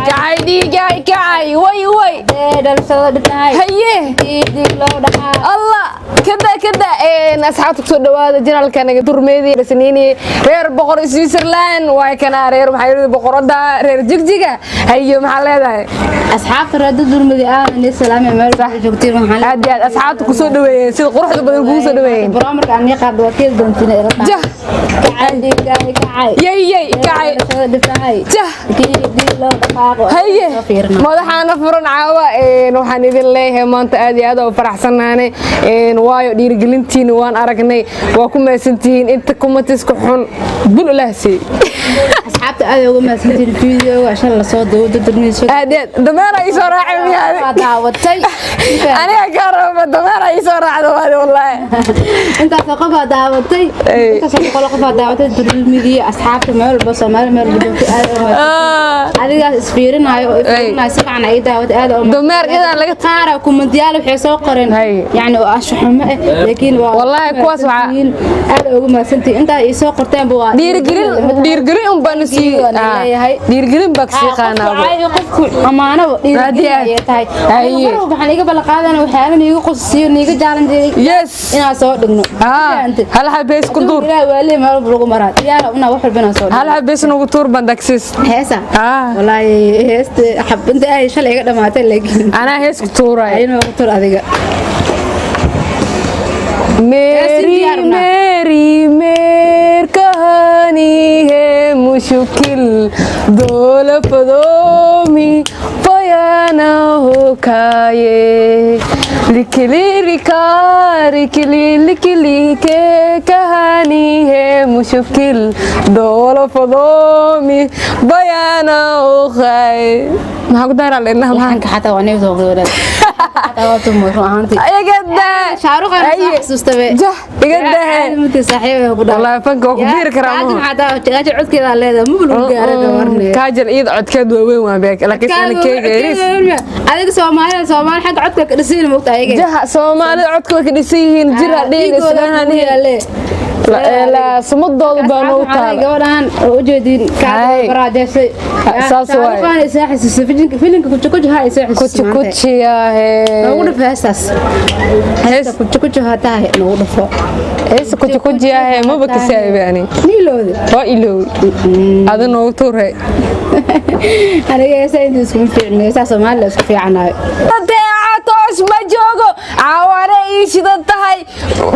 كعي ديجاي كعي وي وي هيه الله كذا أصحابك سودوا هذا جنال كان درميدي رسنيني رير بقر سويسرلاند واي كان رير محيرد بقر دا رير جيجا هيو محل هذا أصحاب رد درميدي أنا السلام يا مال صح جوتير محل هادي أصحابك سودوا سيد قرحة بدل قوس سودوا برامج عني قاد وكيل دونتين جه عندي كعي يي كعي جه هيه مدحنا فرن عاوا waxaan idin leeyahay maanta aad iyo aad oo faraxsanaanay waayo dhiirigelintiin waan aragnay waa ku meesantiin inta comments-ka xun bul ilaahsi asxaabta aad ugu meesantiin video ashan la soo dawada darmiiso aad dameer ay soo raacay daawatay aniga garaba dameer ay soo raacdo wallahi inta qof daawatay inta qof daawatay darmiidii asxaabta meel bas meel budinti aad adiga isfiirinayo si fiican ay daawatay aad oo dameer ida laga qaara kumandiyaal waxay soo qoreen yani ashxumo laakiin wallahi kuwaas waxa aad ugu meesantiin inta ay soo qorteen baa dhiirigelin un baan si dhiirigelin baa si qaanaa ay qofku amaano dhiirigelin ay tahay waxaan iga bal qaadana waxaan iga qosiyo iga jaalan jiray yes ina soo dhigno hal habees ku dur wali ma lagu maraa diyaar una wax walbana soo hal habees nagu tur bandaksis heesa wallahi heesta xabinta ay shalay iga dhamaatay laakiin ana hees ku tuuray ayna ku tur adiga मेरी मेर कहानी है मुश्किल दो लफ्ज़ों में बयां ना हो खाए लिखली के कहानी है मुश्किल दो लफ्ज़ों में बयां ना हो खाए maxaa leena waxaan xataa waan soo qaaday xataa waa tumay ruuxantii ayagada shaaruq aan xasuustay jah igada mid saaxiib ku dhaw wallahi fanka ku biir karaa xataa gaajir codkeeda leedahay ma bulu gaarada warne gaajir iyad codkeed waa weyn waa beek laakiin keegeeris adiga Soomaali xaq codka ka dhisiin moogta ayaga jah Soomaali codka ka dhisiin jira dheen islaan لا سمدود بانو تاع gabadhan oo jeedin ka baraadasay saas way waxaan isaaxisay filimka kujiya ugu dhafaasas hees kujiya tahay ugu dhafo hees kujiya ma bakisaybaani niilooda waa iloow adan oo tuuray aniga heesaydu isku fiicnaysa Soomaaliya isku fiicanaay toos ma joogo caaware ii shidan tahay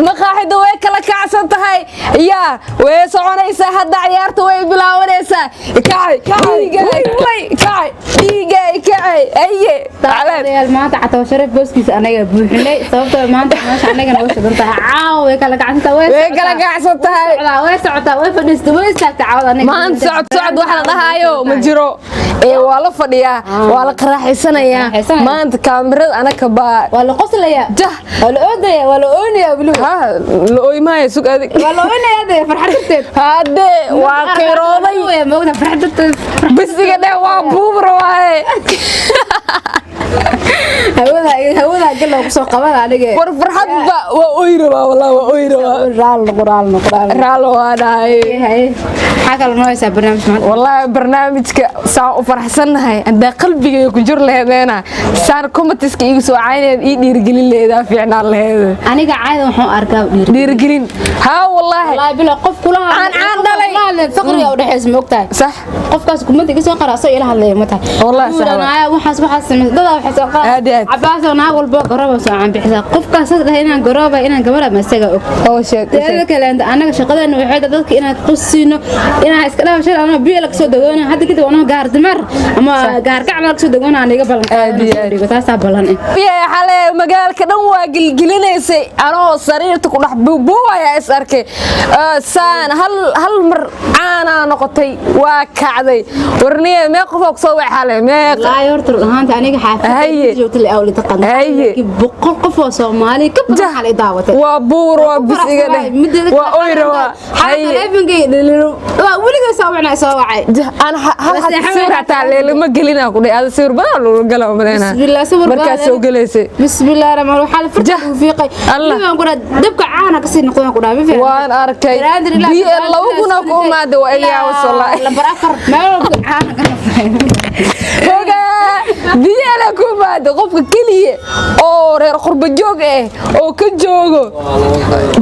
maqaaxida way kala kacsan tahay yaa way soconaysaa hadda ciyaarta way bilaabanaysaa kacay aye real maanta xataa sharaf booskiisa anaga buuxinay sababtoo maanta meesha anaga noo shidan tahay caaw way kala kacsan tahay way socotaa way fadhiistay way istaagtay caawada anaga maanta socod wax la dhahayo ma jiro waa la fadhiyaa waa la qaraaxaysanayaa maanta kaamirada anaka baa wala qoslaya jah wala oodaya wala oonaya bulu ha la ooymaay sug adig wala oonaya farxadteed hade waa qeyrooday way moogna farxadteed bisiga dheer waa buubro waaye hawada galay ku soo qabada aniga war farxad ba waa ooyraba wallahi waa ooyraba raal waadaay xagal nooysa barnaamij wallahi barnaamijka saan u faraxsanahay anda qalbiga ku jir leedeena saan comments-ka igu soo cayneed ii dhiirigelin leedaa fiicnaan leedo aniga caada waxaan arkaa dhiirigelin ha wallahi bila qof kula aan dhalay faqriga u dhaxeys ma ogtahay sax qofkaas kumada iga soo qaraaso ila hadlay ma tahay wallahi sax waxaas sameeyay waxay soo qaad abaasoo naag walba garaba soo aan bixisa qofkaas dhahay inaan garaba inaan gabadha ma isaga og oo sheeg kale anaga shaqadeena waxay dadka inaan qusino inaan iska dhaafshay ana biyo la soo dagoona hadda kadib ana gaar dimar ama gaar gacan la soo dagoona aniga balan aadiyo taas balan xalay magaalka dhan waa gilgilinaysay anoo sariirta ku dhax buubuwaya is arkay saan hal mar caana noqotay waa kacday warniye mee qof oo soo way xalay mee la yorto ahaanta aniga xaafadda joogtay la awli taqaan boqol qof oo Soomaali ka badan xalay daawatay waa buur waa bisiga waa oyrawa telefonka dhiliro waa waliga soo wacay ana hal sawir ta leelma gelina ku dhigay sawir badan loo galo madana markaas soo galeysay bismillaah rahmaan waxaa farxad u fiiqay niman ku dabka caana ka sii noqon ku dhaafay waan arkay biyo lagu kuna ku maado waa ilaa wasala lambar 4 meel caana ka noqday BL ku maado qofka kaliya oo reer qurba joog oo ka joogo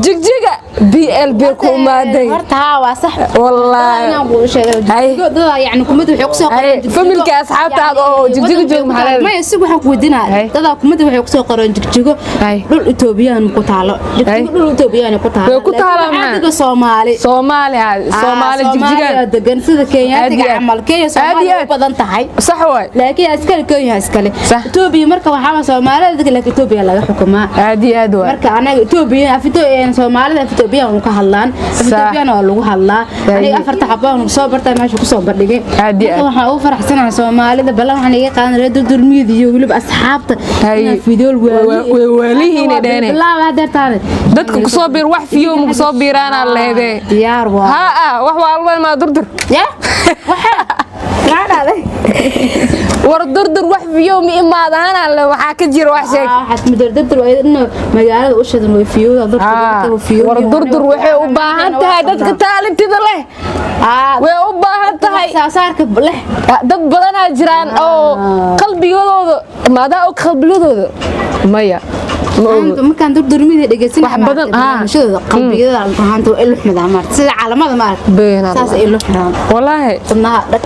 jigjiga BL ku maaday horta waa sax wallahi inaan ku sheegay dad yani kumada waxay ku soo qoreen familka asxaabtaada oo jigjiga joog maxaa ma isig waxaan ku weydiinaa dad kumada waxay ku soo qoreen jigjigo dhul Itoobiyaan ku taalo jigjigo dhul Itoobiyaan ku taalo ku taalo maxaa Soomaali jigjiga degan sida Kenyaatiga camal Kenya Soomaali badan tahay sax way laakiin askari Kenya askale Itoobiya marka waxa Soomaalida laakiin Itoobiya laga xukumaa aad way marka anaga Itoobiya afitooyeen Soomaalida Itoobiya oo ka hadlaan Itoobiya oo lagu hadlaa aniga afarta xabaan soo bartay meesha ku soo bandhigay waxa uu faraxsanahay Soomaalida balan waxaan iga qaadan reer durmiid iyo waliba asxaabta video walihiin dheene la wadartaan dadku ku soo bir wax fiyo ku soo biirana leede diyaar waa ha wax walba ma durdur ya waxa war durdur wax fiyo mi imaadana la waxa ka jiro wax sheeg waxa durdur waa in magaalada u shadan way fiyo war durdur waxay u baahan tahay dadka taalintida leh way u baahan tahay saasaarka leh dad badan jiraan oo qalbigooda maada oo qalbigooda maya markaan durdurmida dhageysan wax badan shada qalbigooda ahaanta waa ilo xumada maar sida caalamada maar saas ilo xiraan wallahi wadnaha dhag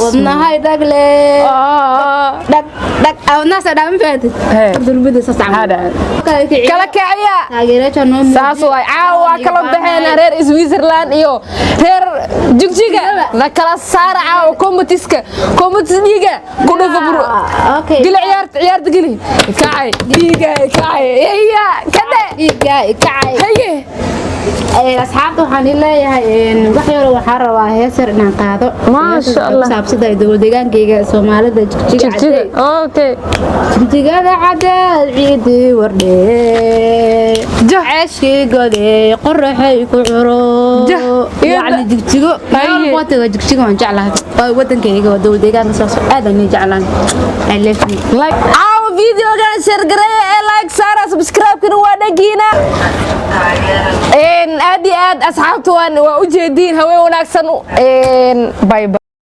wadnaha dhagle dhag awnaas dhaam faatid durdurmida saas camal kala kiciya taageerayaasha noo saas way caawa kala baxeen reer Switzerland iyo reer jigjiga la kala saar caawa komitiska ku dhufo bur okay gil ciyaarta gili kacay diiga kacay iya kada diiga kacay haye asxaabta waxaan leeyahay wax yar waxaan rabaa heesar inaan qaado ma sha Allah saabsada deegaankayga Soomaalida jigjiga okay jigjiga cadeed ciidi wardee jaceeshki gode qorraxay ku curo yani jigjigo waqtiga jigjiga waan jeclahay wadankayga waa deegaanka soo aad aan jeclaan I love you like our video gaan share gareey like saara subscribe kana waa dhagiina aad asxaabtu waa u jeedin haween wanaagsan bye bye